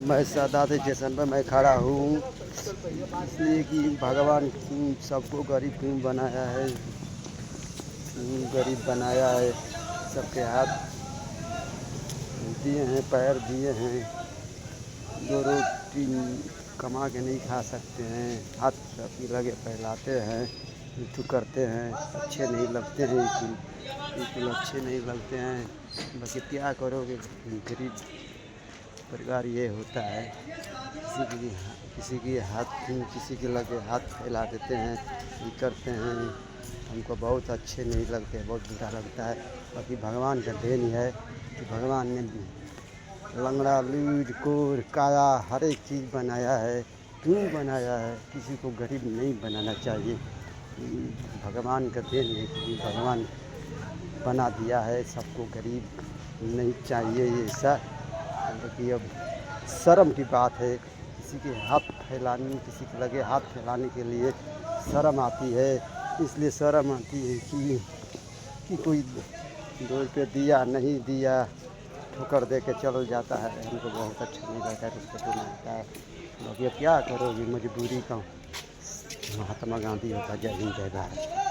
मैं सादात स्टेशन पर मैं खड़ा हूँ इसलिए कि भगवान क्यों सबको गरीब क्यों बनाया है, क्यों गरीब बनाया है। सबके हाथ दिए हैं, पैर दिए हैं, दो रोटी कमा के नहीं खा सकते हैं, हाथ सबकी लगे फैलाते हैं, यूँ करते हैं, अच्छे नहीं लगते हैं, बिल्कुल अच्छे नहीं लगते हैं। बाकी क्या करोगे, गरीब परिवार ये होता है। किसी की हाथ किसी के लगे हाथ फैला देते हैं, ये करते हैं, हमको बहुत अच्छे नहीं लगते, बहुत बुरा लगता है। बाकी भगवान का देन है कि भगवान ने लंगड़ा लूज कोर काया हर एक चीज़ बनाया है। क्यों बनाया है, किसी को गरीब नहीं बनाना चाहिए। भगवान का देन है कि भगवान बना दिया है, सबको गरीब नहीं चाहिए ये सब। कि अब शर्म की बात है, किसी के हाथ फैलाने, किसी के लगे हाथ फैलाने के लिए शर्म आती है। इसलिए शर्म आती है कि कोई 2 रुपये दिया नहीं दिया ठोकर दे के चल जाता है, हमको बहुत अच्छा नहीं लगता है, उसको तो लगता है। बाकी अब क्या करोगे, मजबूरी का। महात्मा गांधी होता। जय हिंद जय भारत।